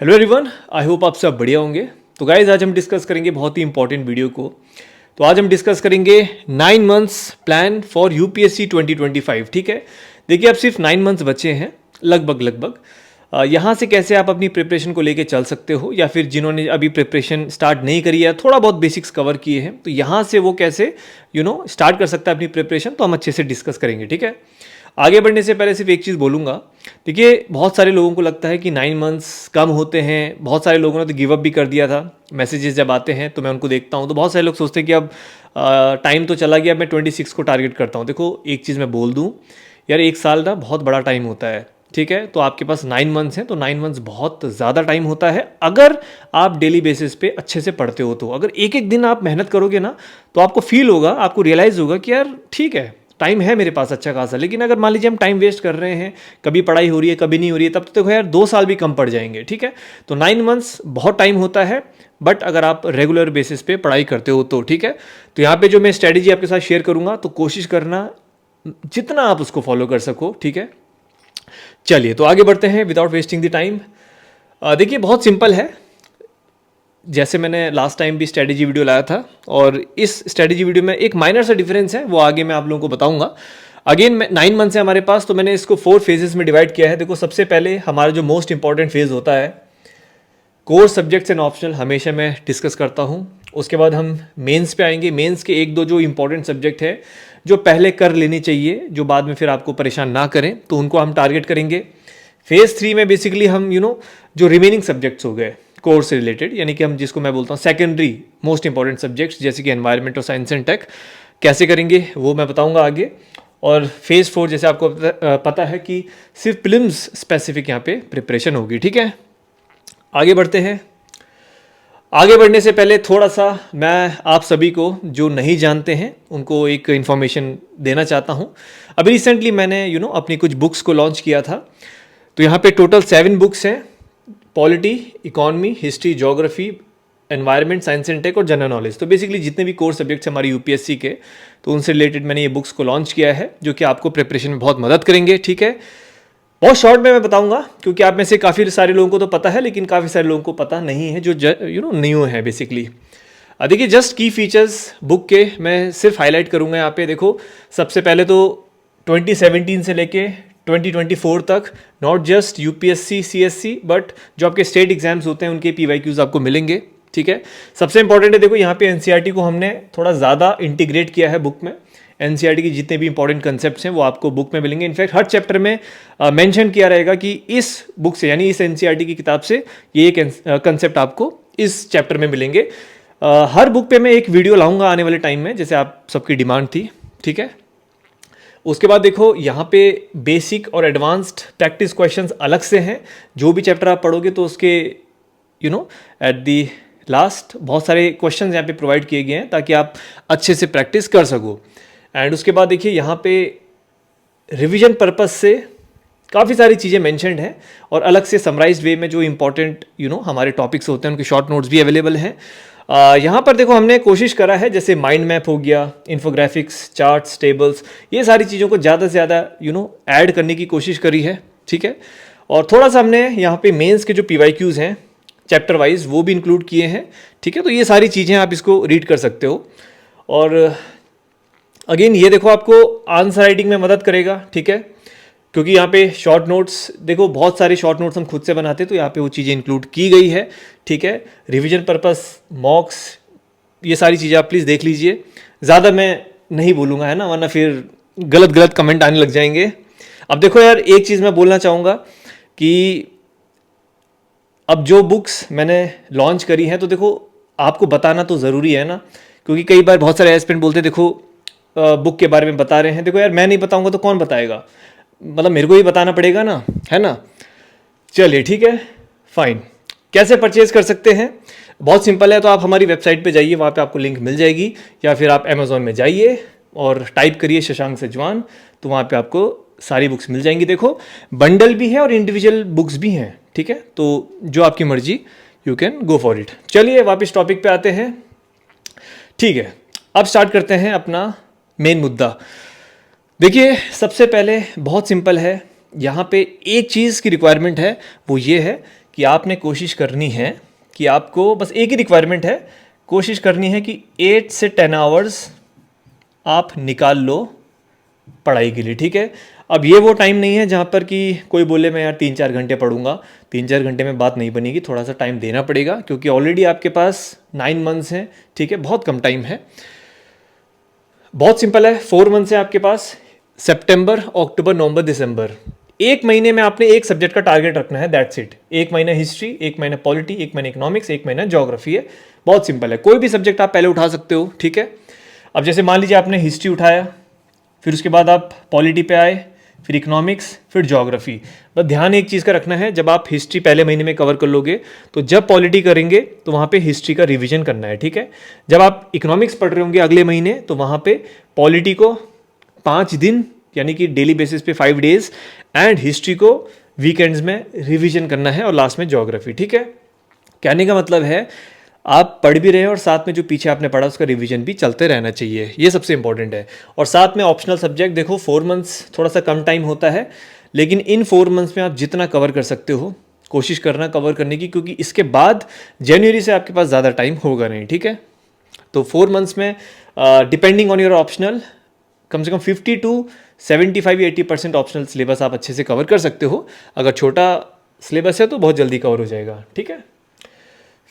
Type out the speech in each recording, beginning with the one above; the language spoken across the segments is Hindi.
हेलो एवरीवन, आई होप आप सब बढ़िया होंगे। तो गाइज आज हम डिस्कस करेंगे बहुत ही इंपॉर्टेंट वीडियो को। तो आज हम डिस्कस करेंगे 9 मंथ्स प्लान फॉर यूपीएससी 2025। ठीक है, देखिए अब सिर्फ 9 मंथ्स बचे हैं लगभग। यहाँ से कैसे आप अपनी प्रिपरेशन को लेके चल सकते हो, या फिर जिन्होंने अभी प्रिपरेशन स्टार्ट नहीं करी है, थोड़ा बहुत बेसिक्स कवर किए हैं, तो यहाँ से वो कैसे स्टार्ट कर सकता है अपनी प्रिपरेशन, तो हम अच्छे से डिस्कस करेंगे। ठीक है, आगे बढ़ने से पहले सिर्फ एक चीज़ बोलूँगा। देखिए बहुत सारे लोगों को लगता है कि 9 मंथ्स कम होते हैं, बहुत सारे लोगों ने तो गिव अप भी कर दिया था। मैसेजेस जब आते हैं तो मैं उनको देखता हूँ, तो बहुत सारे लोग सोचते हैं कि अब टाइम तो चला गया, अब मैं 26 को टारगेट करता हूँ। देखो एक चीज़ मैं बोल दूँ यार, एक साल ना बहुत बड़ा टाइम होता है। ठीक है, तो आपके पास 9 मंथ्स हैं, तो 9 मंथ्स बहुत ज़्यादा टाइम होता है अगर आप डेली बेसिस पे अच्छे से पढ़ते हो। तो अगर एक एक दिन आप मेहनत करोगे ना, तो आपको फील होगा, आपको रियलाइज़ होगा कि यार ठीक है, टाइम है मेरे पास अच्छा खासा। लेकिन अगर मान लीजिए हम टाइम वेस्ट कर रहे हैं, कभी पढ़ाई हो रही है कभी नहीं हो रही है, तब तो देखो यार 2 साल भी कम पड़ जाएंगे। ठीक है, तो 9 मंथ्स बहुत टाइम होता है, बट अगर आप रेगुलर बेसिस पे पढ़ाई करते हो तो। ठीक है, तो यहाँ पे जो मैं स्ट्रेटेजी आपके साथ शेयर करूँगा, तो कोशिश करना जितना आप उसको फॉलो कर सको। ठीक है, चलिए तो आगे बढ़ते हैं विदाउट वेस्टिंग द टाइम। देखिए बहुत सिंपल है, जैसे मैंने लास्ट टाइम भी स्ट्रेटेजी वीडियो लाया था, और इस स्ट्रेटेजी वीडियो में एक माइनर सा डिफरेंस है, वो आगे मैं आप लोगों को बताऊंगा। अगेन 9 मंथ्स है हमारे पास, तो मैंने इसको 4 फेजेस में डिवाइड किया है। देखो सबसे पहले हमारा जो मोस्ट इंपॉर्टेंट फेज होता है, कोर सब्जेक्ट्स एंड ऑप्शनल, हमेशा मैं डिस्कस करता हूँ। उसके बाद हम मेंस पे आएंगे। मेंस के एक दो जो इंपॉर्टेंट सब्जेक्ट है जो पहले कर लेनी चाहिए, जो बाद में फिर आपको परेशान ना करें, तो उनको हम टारगेट करेंगे। फेज 3 में बेसिकली हम जो रिमेनिंग सब्जेक्ट्स हो गए कोर्स से रिलेटेड, यानी कि हम जिसको मैं बोलता हूँ सेकेंडरी मोस्ट इंपॉर्टेंट सब्जेक्ट्स, जैसे कि एनवायरनमेंट और साइंस एंड टेक, कैसे करेंगे वो मैं बताऊंगा आगे। और फेज 4 जैसे आपको पता है कि सिर्फ प्रीलिम्स स्पेसिफिक यहाँ पे प्रिपरेशन होगी। ठीक है, आगे बढ़ते हैं। आगे बढ़ने से पहले थोड़ा सा मैं आप सभी को जो नहीं जानते हैं उनको एक इन्फॉर्मेशन देना चाहता हूँ। अभी रिसेंटली मैंने अपनी कुछ बुक्स को लॉन्च किया था। तो यहाँ पे टोटल 7 बुक्स हैं, polity, economy, history, geography, environment, science and tech और जनरल नॉलेज। तो बेसिकली जितने भी कोर सब्जेक्ट्स हमारे यूपीएससी के, तो उनसे रिलेटेड मैंने ये बुक्स को लॉन्च किया है, जो कि आपको प्रिपरेशन में बहुत मदद करेंगे। ठीक है, बहुत शॉर्ट में मैं बताऊंगा, क्योंकि आप में से काफ़ी सारे लोगों को तो पता है, लेकिन काफ़ी सारे लोगों को पता नहीं है जो न्यू है बेसिकली। देखिए जस्ट की फीचर्स बुक के मैं सिर्फ हाईलाइट करूंगा यहाँ पे। देखो सबसे पहले तो 2017 से लेके 2024 तक not just UPSC CSC, but जो आपके स्टेट एग्जाम्स होते हैं उनके पीवाईक्यूज आपको मिलेंगे। ठीक है, सबसे इंपॉर्टेंट है, देखो यहाँ पे एनसीईआरटी को हमने थोड़ा ज़्यादा इंटीग्रेट किया है बुक में। एनसीईआरटी की जितने भी इंपॉर्टेंट कंसेप्ट्स हैं वो आपको बुक में मिलेंगे। इनफैक्ट हर चैप्टर में मेंशन किया रहेगा कि इस बुक से, यानी इस एनसीईआरटी की किताब से ये एक कंसेप्ट आपको इस चैप्टर में मिलेंगे। हर बुक पे मैं एक वीडियो लाऊंगा आने वाले टाइम में, जैसे आप सबकी डिमांड थी। ठीक है, उसके बाद देखो यहाँ पे बेसिक और एडवांस्ड प्रैक्टिस क्वेश्चंस अलग से हैं। जो भी चैप्टर आप पढ़ोगे तो उसके एट दी लास्ट बहुत सारे क्वेश्चंस यहाँ पे प्रोवाइड किए गए हैं, ताकि आप अच्छे से प्रैक्टिस कर सको। एंड उसके बाद देखिए यहाँ पे रिवीजन पर्पस से काफ़ी सारी चीज़ें मेंशन्ड हैं, और अलग से समराइज्ड वे में जो इंपॉर्टेंट हमारे टॉपिक्स होते हैं उनके शॉर्ट नोट्स भी अवेलेबल हैं। यहाँ पर देखो हमने कोशिश करा है, जैसे माइंड मैप हो गया, इन्फोग्राफिक्स, चार्ट्स, टेबल्स, ये सारी चीज़ों को ज़्यादा से ज़्यादा ऐड करने की कोशिश करी है। ठीक है, और थोड़ा सा हमने यहाँ पे मेंस के जो पीवाईक्यूज़ हैं चैप्टर वाइज वो भी इंक्लूड किए हैं। ठीक है, तो ये सारी चीज़ें आप इसको रीड कर सकते हो। और अगेन ये देखो आपको आंसर राइटिंग में मदद करेगा। ठीक है, क्योंकि यहाँ पे शॉर्ट नोट्स, देखो बहुत सारे शॉर्ट नोट्स हम खुद से बनाते हैं, तो यहाँ पे वो चीज़ें इंक्लूड की गई है। ठीक है, रिवीजन पर्पस, मॉक्स, ये सारी चीज़ें आप प्लीज़ देख लीजिए। ज़्यादा मैं नहीं बोलूँगा, है ना, वरना फिर गलत कमेंट आने लग जाएंगे। अब देखो यार एक चीज़ मैं बोलना चाहूँगा कि अब जो बुक्स मैंने लॉन्च करी हैं, तो देखो आपको बताना तो ज़रूरी है ना, क्योंकि कई बार बहुत सारे एस्पिरेंट बोलते हैं देखो बुक के बारे में बता रहे हैं। देखो यार मैं नहीं बताऊंगा तो कौन बताएगा, मतलब मेरे को ही बताना पड़ेगा ना, है ना। चलिए ठीक है, फाइन। कैसे परचेज कर सकते हैं, बहुत सिंपल है। तो आप हमारी वेबसाइट पे जाइए, वहाँ पे आपको लिंक मिल जाएगी, या फिर आप अमेजोन में जाइए और टाइप करिए शशांक सेजवान, तो वहाँ पे आपको सारी बुक्स मिल जाएंगी। देखो बंडल भी है और इंडिविजुअल बुक्स भी हैं। ठीक है, तो जो आपकी मर्जी, you can go for it. चलिए वापस टॉपिक पे आते हैं। ठीक है, अब स्टार्ट करते हैं अपना मेन मुद्दा। देखिए सबसे पहले बहुत सिंपल है, यहाँ पे एक चीज़ की रिक्वायरमेंट है, वो ये है कि आपने कोशिश करनी है कि आपको बस एक ही रिक्वायरमेंट है, कोशिश करनी है कि 8 से 10 आवर्स आप निकाल लो पढ़ाई के लिए, ठीक है। अब ये वो टाइम नहीं है जहाँ पर कि कोई बोले मैं यार 3-4 घंटे पढ़ूंगा, 3-4 घंटे में बात नहीं बनेगी, थोड़ा सा टाइम देना पड़ेगा क्योंकि ऑलरेडी आपके पास 9 मंथ्स हैं, ठीक है, बहुत कम टाइम है। बहुत सिंपल है, 4 मंथ्स है आपके पास, सितंबर, अक्टूबर, नवंबर, दिसंबर। एक महीने में आपने एक सब्जेक्ट का टारगेट रखना है, दैट्स इट। एक महीना हिस्ट्री, एक महीना पॉलिटी, एक महीना इकोनॉमिक्स, एक महीना ज्योग्राफी है। बहुत सिंपल है, कोई भी सब्जेक्ट आप पहले उठा सकते हो, ठीक है। अब जैसे मान लीजिए आपने हिस्ट्री उठाया, फिर उसके बाद आप पॉलिटी पे आए, फिर इकोनॉमिक्स, फिर ज्योग्राफी। बस ध्यान एक चीज़ का रखना है, जब आप हिस्ट्री पहले महीने में कवर कर लोगे तो जब पॉलिटी करेंगे तो वहाँ पे हिस्ट्री का रिवीजन करना है, ठीक है। जब आप इकोनॉमिक्स पढ़ रहे होंगे अगले महीने तो वहाँ पे पॉलिटी को 5 दिन यानी कि डेली बेसिस पे 5 डेज एंड हिस्ट्री को वीकेंड्स में रिवीजन करना है और लास्ट में ज्योग्राफी, ठीक है। कहने का मतलब है आप पढ़ भी रहे हैं और साथ में जो पीछे आपने पढ़ा उसका रिवीजन भी चलते रहना चाहिए, ये सबसे इंपॉर्टेंट है। और साथ में ऑप्शनल सब्जेक्ट देखो, 4 मंथ्स थोड़ा सा कम टाइम होता है, लेकिन इन 4 मंथ्स में आप जितना कवर कर सकते हो कोशिश करना कवर करने की, क्योंकि इसके बाद जनवरी से आपके पास ज़्यादा टाइम होगा नहीं, ठीक है। तो 4 मंथ्स में डिपेंडिंग ऑन योर ऑप्शनल कम से कम 50 to 75 या 80% ऑप्शनल सिलेबस आप अच्छे से कवर कर सकते हो। अगर छोटा सिलेबस है तो बहुत जल्दी कवर हो जाएगा, ठीक है।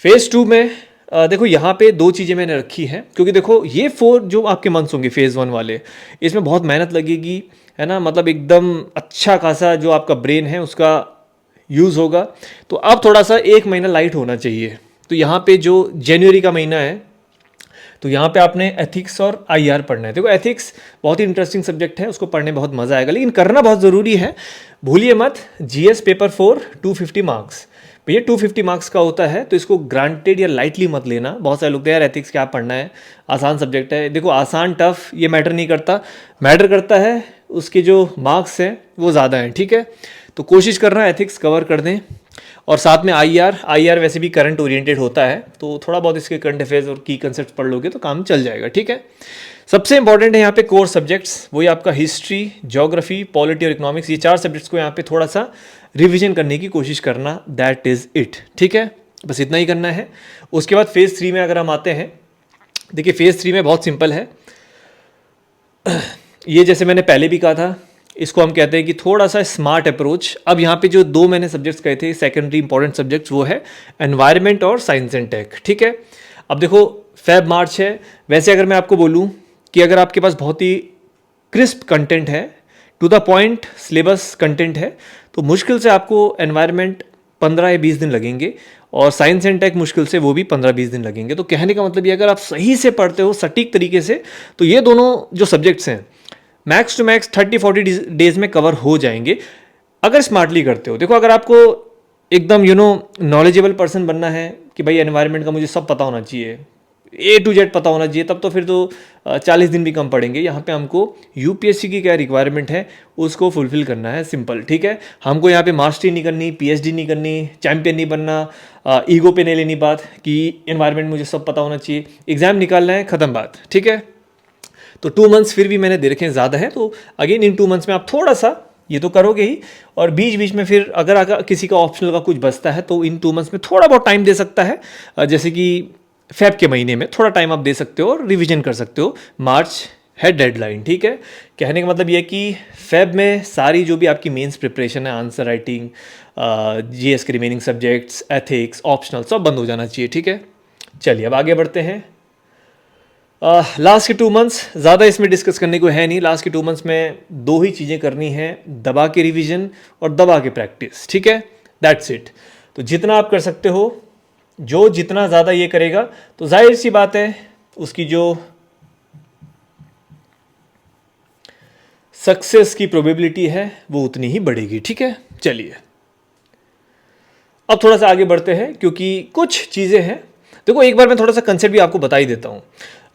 फेज़ 2 में देखो यहाँ पे 2 चीज़ें मैंने रखी हैं, क्योंकि देखो ये 4 जो आपके मंथ्स होंगे फेज़ 1 वाले, इसमें बहुत मेहनत लगेगी, है ना, मतलब एकदम अच्छा खासा जो आपका ब्रेन है उसका यूज़ होगा। तो अब थोड़ा सा एक महीना लाइट होना चाहिए। तो यहाँ पे जो जनवरी का महीना है तो यहाँ पे आपने एथिक्स और आईआर पढ़ना है। देखो एथिक्स बहुत ही इंटरेस्टिंग सब्जेक्ट है, उसको पढ़ने में बहुत मज़ा आएगा, लेकिन करना बहुत ज़रूरी है। भूलिए मत, जीएस पेपर 4 250 मार्क्स, भैया 250 मार्क्स का होता है, तो इसको ग्रांटेड या लाइटली मत लेना। बहुत सारे लोग यार एथिक्स क्या पढ़ना है, आसान सब्जेक्ट है। देखो आसान टफ ये मैटर नहीं करता, मैटर करता है उसके जो मार्क्स हैं वो ज़्यादा हैं, ठीक है। तो कोशिश करना एथिक्स कवर कर दें और साथ में आईआर वैसे भी करंट ओरिएंटेड होता है, तो थोड़ा बहुत इसके करंट अफेयर्स और की कंसेप्ट पढ़ लोगे तो काम चल जाएगा, ठीक है। सबसे इंपॉर्टेंट है यहाँ पे कोर सब्जेक्ट्स, वही आपका हिस्ट्री, ज्योग्राफी, पॉलिटी और इकोनॉमिक्स। ये 4 सब्जेक्ट्स को यहाँ पे थोड़ा सा रिवीजन करने की कोशिश करना, दैट इज़ इट, ठीक है। बस इतना ही करना है। उसके बाद फेज़ 3 में अगर हम आते हैं, देखिए फेज़ 3 में बहुत सिंपल है। ये जैसे मैंने पहले भी कहा था, इसको हम कहते हैं कि थोड़ा सा स्मार्ट अप्रोच। अब यहाँ पे जो 2 मैंने सब्जेक्ट्स कहे थे सेकेंडरी इंपॉर्टेंट सब्जेक्ट्स, वो है एनवायरनमेंट और साइंस एंड टेक, ठीक है। अब देखो फेब मार्च है, वैसे अगर मैं आपको बोलूँ कि अगर आपके पास बहुत ही क्रिस्प कंटेंट है, to the point syllabus content है, तो मुश्किल से आपको एनवायरनमेंट 15 या 20 दिन लगेंगे और साइंस एंड टेक मुश्किल से वो भी 15-20 दिन लगेंगे। तो कहने का मतलब ये, अगर आप सही से पढ़ते हो सटीक तरीके से, तो ये दोनों जो सब्जेक्ट्स हैं मैक्स टू मैक्स 30-40 डेज में कवर हो जाएंगे अगर स्मार्टली करते हो। देखो अगर आपको एकदम नॉलेजेबल पर्सन बनना है कि भाई एनवायरनमेंट का मुझे सब पता होना चाहिए, A to Z पता होना चाहिए, तब तो फिर तो 40 दिन भी कम पड़ेंगे। यहाँ पे हमको यूपीएससी की क्या रिक्वायरमेंट है उसको फुलफिल करना है, सिंपल, ठीक है। हमको यहाँ पे मास्टरी नहीं करनी, पीएचडी नहीं करनी, चैंपियन नहीं बनना, ईगो पे नहीं लेनी बात कि एनवायरनमेंट मुझे सब पता होना चाहिए, एग्जाम निकालना है, ख़त्म बात, ठीक है। तो 2 मंथ्स फिर भी मैंने दे रखे हैं, ज़्यादा है, तो अगेन इन 2 मंथ्स में आप थोड़ा सा ये तो करोगे ही, और बीच बीच में फिर अगर किसी का ऑप्शनल का कुछ बचता है तो इन 2 मंथ्स में थोड़ा बहुत टाइम दे सकता है, जैसे कि फेब के महीने में थोड़ा टाइम आप दे सकते हो और रिवीजन कर सकते हो। मार्च है डेडलाइन, ठीक है। कहने का मतलब ये है कि फेब में सारी जो भी आपकी मेंस प्रिपरेशन है, आंसर राइटिंग, जीएस के रिमेनिंग सब्जेक्ट्स, एथिक्स, ऑप्शनल, सब बंद हो जाना चाहिए, ठीक है। चलिए अब आगे बढ़ते हैं। लास्ट के 2 मंथ्स ज़्यादा इसमें डिस्कस करने को है नहीं। लास्ट के 2 मंथ्स में 2 ही चीज़ें करनी है, दबा के रिवीजन और दबा के प्रैक्टिस, ठीक है, दैट्स इट। तो जितना आप कर सकते हो, जो जितना ज़्यादा ये करेगा तो जाहिर सी बात है उसकी जो सक्सेस की प्रोबेबिलिटी है वो उतनी ही बढ़ेगी, ठीक है। चलिए अब थोड़ा सा आगे बढ़ते हैं, क्योंकि कुछ चीज़ें हैं। देखो एक बार मैं थोड़ा सा कंसेप्ट भी आपको बता ही देता हूँ,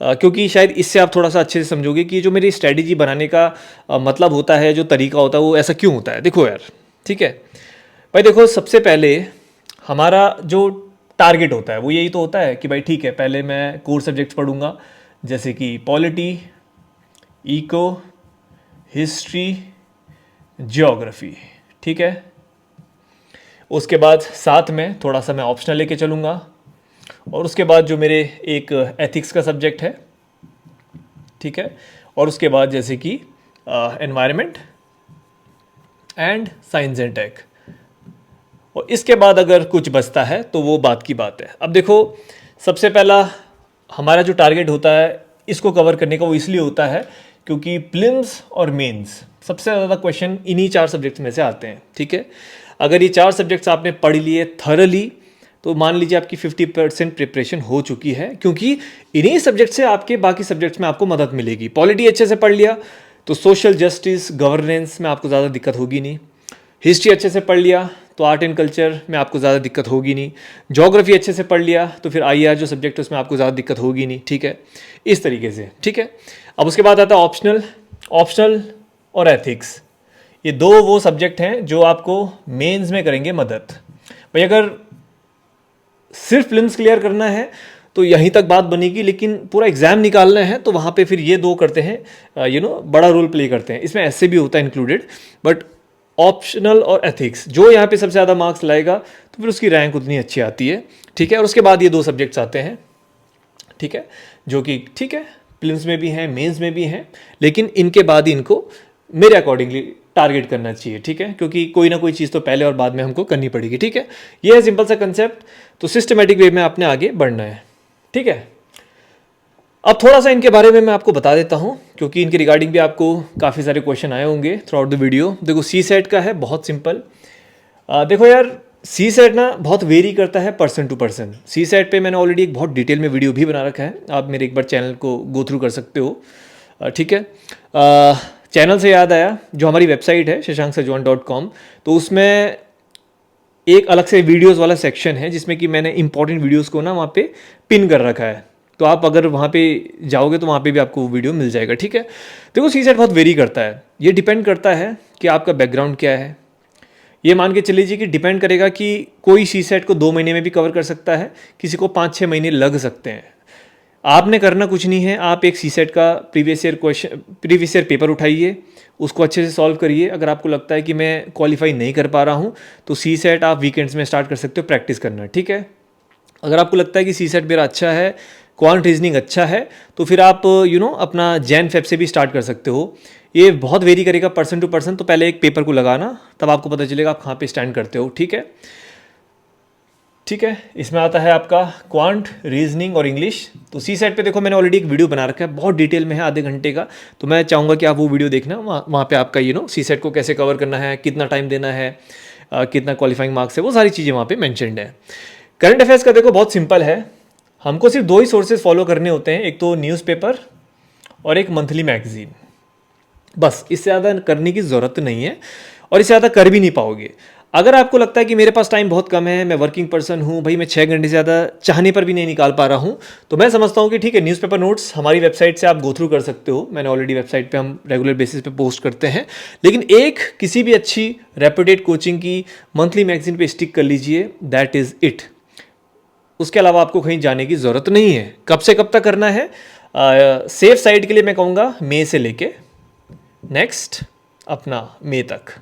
क्योंकि शायद इससे आप थोड़ा सा अच्छे से समझोगे कि जो मेरी स्ट्रैटेजी बनाने का मतलब होता है, जो तरीका होता है, वो ऐसा क्यों होता है। देखो यार, ठीक है भाई, देखो सबसे पहले हमारा जो टारगेट होता है वो यही तो होता है कि भाई ठीक है, पहले मैं कोर सब्जेक्ट्स पढ़ूंगा, जैसे कि पॉलिटी, इको, हिस्ट्री, ज्योग्राफी, ठीक है। उसके बाद साथ में थोड़ा सा मैं ऑप्शनल लेके चलूँगा, और उसके बाद जो मेरे एक एथिक्स का सब्जेक्ट है, ठीक है, और उसके बाद जैसे कि environment and science and tech, और इसके बाद अगर कुछ बचता है तो वो बात की बात है। अब देखो, सबसे पहला हमारा जो टारगेट होता है इसको कवर करने का, वो इसलिए होता है क्योंकि प्रीलिम्स और मेंस सबसे ज़्यादा क्वेश्चन इन्हीं 4 सब्जेक्ट्स में से आते हैं, ठीक है। अगर ये 4 सब्जेक्ट्स आपने पढ़ लिए थरली तो मान लीजिए आपकी 50% प्रिपरेशन हो चुकी है, क्योंकि इन्हीं सब्जेक्ट से आपके बाकी सब्जेक्ट्स में आपको मदद मिलेगी। पॉलिटी अच्छे से पढ़ लिया तो सोशल जस्टिस गवर्नेंस में आपको ज़्यादा दिक्कत होगी नहीं। हिस्ट्री अच्छे से पढ़ लिया तो आर्ट एंड कल्चर में आपको ज़्यादा दिक्कत होगी नहीं। ज्योग्राफी अच्छे से पढ़ लिया तो फिर IR जो सब्जेक्ट है उसमें आपको ज़्यादा दिक्कत होगी नहीं, ठीक है, इस तरीके से, ठीक है। अब उसके बाद आता है ऑप्शनल और एथिक्स। ये 2 वो सब्जेक्ट हैं जो आपको मेंस में करेंगे मदद। भाई अगर सिर्फ प्रीलिम्स क्लियर करना है तो यहीं तक बात बनेगी, लेकिन पूरा एग्जाम निकालना है तो वहाँ पे फिर ये 2 करते हैं, बड़ा रोल प्ले करते हैं। इसमें ऐसे भी होता है इंक्लूडेड, बट ऑप्शनल और एथिक्स जो यहाँ पे सबसे ज़्यादा मार्क्स लाएगा तो फिर उसकी रैंक उतनी अच्छी आती है, ठीक है। और उसके बाद ये 2 सब्जेक्ट्स आते हैं, ठीक है, जो कि ठीक है प्रीलिम्स में भी हैं, मेंस में भी हैं, लेकिन इनके बाद इनको मेरे अकॉर्डिंगली टारगेट करना चाहिए, ठीक है, क्योंकि कोई ना कोई चीज़ तो पहले और बाद में हमको करनी पड़ेगी, ठीक है। ये है सिंपल सा कंसेप्ट। तो सिस्टमेटिक वे में आपने आगे बढ़ना है, ठीक है। अब थोड़ा सा इनके बारे में मैं आपको बता देता हूँ, क्योंकि इनके रिगार्डिंग भी आपको काफ़ी सारे क्वेश्चन आए होंगे थ्रू आउट द वीडियो। देखो CSET का है, बहुत सिंपल। देखो यार, CSET ना बहुत वेरी करता है पर्सन टू पर्सन। CSET पे मैंने ऑलरेडी एक बहुत डिटेल में वीडियो भी बना रखा है, आप मेरे एक बार चैनल को गो थ्रू कर सकते हो, ठीक है। चैनल से याद आया, जो हमारी वेबसाइट है shashanksajwan.com, तो उसमें एक अलग से वीडियोस वाला सेक्शन है जिसमें कि मैंने इंपॉर्टेंट वीडियोस को ना वहाँ पे पिन कर रखा है। तो आप अगर वहाँ पे जाओगे तो वहाँ पे भी आपको वो वीडियो मिल जाएगा, ठीक है। देखो CSET बहुत वेरी करता है, ये डिपेंड करता है कि आपका बैकग्राउंड क्या है। ये मान के चल लीजिए कि डिपेंड करेगा कि कोई CSET को 2 महीने में भी कवर कर सकता है, किसी को 5-6 महीने लग सकते हैं। आपने करना कुछ नहीं है, आप एक CSET का प्रीवियस ईयर पेपर उठाइए, उसको अच्छे से सॉल्व करिए। अगर आपको लगता है कि मैं क्वालिफाई नहीं कर पा रहा हूँ तो CSET आप वीकेंड्स में स्टार्ट कर सकते हो प्रैक्टिस करना, ठीक है। अगर आपको लगता है कि CSET मेरा अच्छा है, क्वांट रीजनिंग अच्छा है, तो फिर आप अपना जैन-फेब से भी स्टार्ट कर सकते हो। ये बहुत वेरी करेगा पर्सन टू पर्सन, तो पहले एक पेपर को लगाना, तब आपको पता चलेगा आप कहाँ पे स्टैंड करते हो, ठीक है। ठीक है, इसमें आता है आपका क्वांट, रीजनिंग और इंग्लिश। तो CSET पे देखो मैंने ऑलरेडी एक वीडियो बना रखा है, बहुत डिटेल में है, आधे घंटे का। तो मैं चाहूँगा कि आप वो वीडियो देखना, वहाँ पे आपका CSET को कैसे कवर करना है, कितना टाइम देना है, कितना क्वालिफाइंग मार्क्स है, वो सारी चीज़ें वहाँ पे मेंशन्ड है। करंट अफेयर्स का देखो बहुत सिंपल है, हमको सिर्फ 2 ही सोर्सेज फॉलो करने होते हैं, एक तो न्यूज़पेपर और एक मंथली मैगजीन। बस, इससे ज़्यादा करने की ज़रूरत नहीं है, और इससे ज़्यादा कर भी नहीं पाओगे। अगर आपको लगता है कि मेरे पास टाइम बहुत कम है, मैं वर्किंग पर्सन हूँ, भाई मैं 6 घंटे से ज़्यादा चाहने पर भी नहीं निकाल पा रहा हूँ, तो मैं समझता हूँ कि ठीक है, न्यूज़पेपर नोट्स हमारी वेबसाइट से आप गो थ्रू कर सकते हो। मैंने ऑलरेडी वेबसाइट पे हम रेगुलर बेसिस पे पोस्ट करते हैं, लेकिन एक किसी भी अच्छी रेप्यूटेड कोचिंग की मंथली मैगजीन पे स्टिक कर लीजिए, दैट इज़ इट। उसके अलावा आपको कहीं जाने की ज़रूरत नहीं है। कब से कब तक करना है? सेफ साइड के लिए मैं कहूँगा मई से लेके नेक्स्ट अपना मई तक।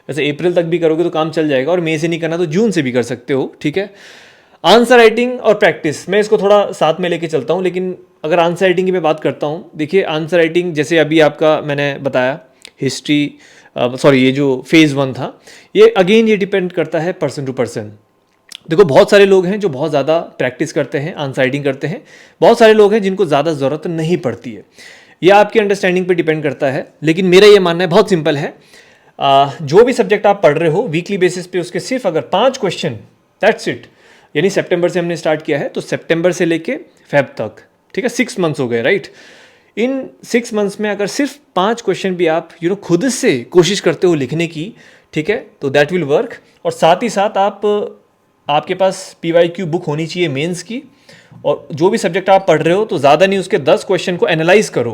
वैसे अप्रैल तक भी करोगे तो काम चल जाएगा, और मई से नहीं करना तो जून से भी कर सकते हो, ठीक है। आंसर राइटिंग और प्रैक्टिस, मैं इसको थोड़ा साथ में लेके चलता हूँ, लेकिन अगर आंसर राइटिंग की मैं बात करता हूँ, देखिए आंसर राइटिंग जैसे अभी आपका मैंने बताया हिस्ट्री, ये जो फेज़ 1 था, ये अगेन ये डिपेंड करता है पर्सन टू पर्सन। देखो बहुत सारे लोग हैं जो बहुत ज़्यादा प्रैक्टिस करते हैं, आंसर राइटिंग करते हैं, बहुत सारे लोग हैं जिनको ज़्यादा ज़रूरत नहीं पड़ती है। यह आपकी अंडरस्टैंडिंग पे डिपेंड करता है, लेकिन मेरा ये मानना है बहुत सिंपल है, जो भी सब्जेक्ट आप पढ़ रहे हो वीकली बेसिस पे उसके सिर्फ अगर 5 क्वेश्चन, दैट्स इट। यानी सितंबर से हमने स्टार्ट किया है, तो सितंबर से लेके फेब तक, ठीक है, 6 मंथ्स हो गए, राइट। इन 6 मंथ्स में अगर सिर्फ 5 क्वेश्चन भी आप खुद से कोशिश करते हो लिखने की, ठीक है, तो दैट विल वर्क। और साथ ही साथ आपके पास PYQ बुक होनी चाहिए मेंस की, और जो भी सब्जेक्ट आप पढ़ रहे हो तो ज़्यादा नहीं, उसके 10 क्वेश्चन को एनालाइज करो,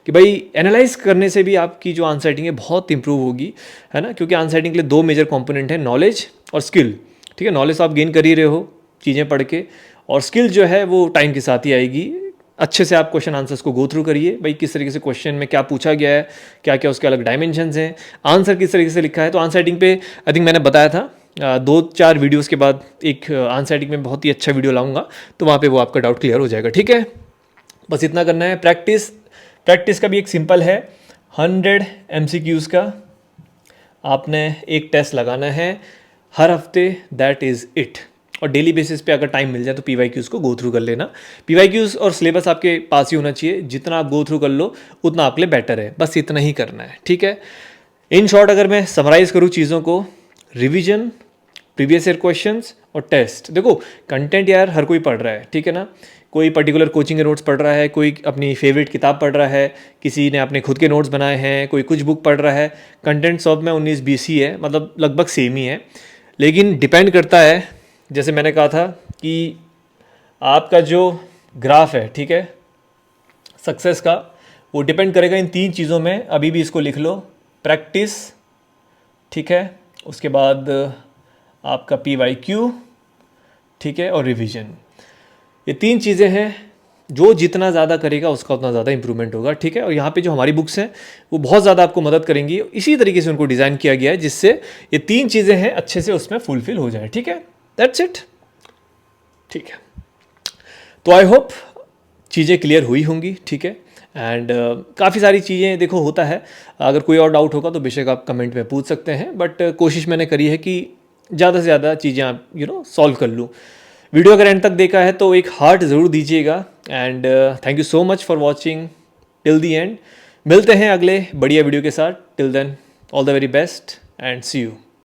कि भाई एनालाइज करने से भी आपकी जो आंसर राइटिंग है बहुत इंप्रूव होगी, है ना। क्योंकि आंसर राइटिंग के लिए 2 मेजर कंपोनेंट है, नॉलेज और स्किल, ठीक है। नॉलेज आप गेन कर ही रहे हो चीज़ें पढ़ के, और स्किल जो है वो टाइम के साथ ही आएगी। अच्छे से आप क्वेश्चन आंसर्स को गो थ्रू करिए, भाई किस तरीके से क्वेश्चन में क्या पूछा गया है, क्या क्या उसके अलग डायमेंशंस हैं, आंसर किस तरीके से लिखा है। तो आंसर राइटिंग पे आई थिंक मैंने बताया था 2-4 वीडियोस के बाद एक आंसर में बहुत ही अच्छा वीडियो लाऊंगा, तो वहाँ पे वो आपका डाउट क्लियर हो जाएगा, ठीक है। बस इतना करना है। प्रैक्टिस का भी एक सिंपल है, 100 MCQs का आपने एक टेस्ट लगाना है हर हफ्ते, दैट इज़ इट। और डेली बेसिस पे अगर टाइम मिल जाए तो PYQs को गो थ्रू कर लेना। PYQs और सिलेबस आपके पास ही होना चाहिए, जितना आप गो थ्रू कर लो उतना आपके लिए बेटर है। बस इतना ही करना है, ठीक है। इन शॉर्ट अगर मैं समराइज़ करूँ चीज़ों को, रिवीजन, प्रीवियस ईयर क्वेश्चंस और टेस्ट। देखो कंटेंट यार हर कोई पढ़ रहा है, ठीक है ना। कोई पर्टिकुलर कोचिंग के नोट्स पढ़ रहा है, कोई अपनी फेवरेट किताब पढ़ रहा है, किसी ने अपने खुद के नोट्स बनाए हैं, कोई कुछ बुक पढ़ रहा है। कंटेंट सब में 19-20 ही है, मतलब लगभग सेम ही है। लेकिन डिपेंड करता है, जैसे मैंने कहा था कि आपका जो ग्राफ है, ठीक है, सक्सेस का, वो डिपेंड करेगा इन 3 चीज़ों में। अभी भी इसको लिख लो, प्रैक्टिस, ठीक है, उसके बाद आपका PYQ, ठीक है, और रिवीजन। ये 3 चीज़ें हैं, जो जितना ज़्यादा करेगा उसका उतना ज़्यादा इंप्रूवमेंट होगा, ठीक है। और यहाँ पे जो हमारी बुक्स हैं वो बहुत ज़्यादा आपको मदद करेंगी। इसी तरीके से उनको डिज़ाइन किया गया है जिससे ये 3 चीज़ें हैं अच्छे से उसमें फुलफिल हो जाए, ठीक है। दैट्स इट, ठीक है। तो आई होप चीज़ें क्लियर हुई होंगी, ठीक है। एंड काफ़ी सारी चीज़ें देखो होता है, अगर कोई और डाउट होगा तो बेशक आप कमेंट में पूछ सकते हैं, बट कोशिश मैंने करी है कि ज़्यादा से ज़्यादा चीज़ें आप सॉल्व कर लूँ। वीडियो अगर एंड तक देखा है तो एक हार्ट ज़रूर दीजिएगा। And thank you so much for watching till the end. मिलते हैं अगले बढ़िया वीडियो के साथ। Till then all the very best and see you.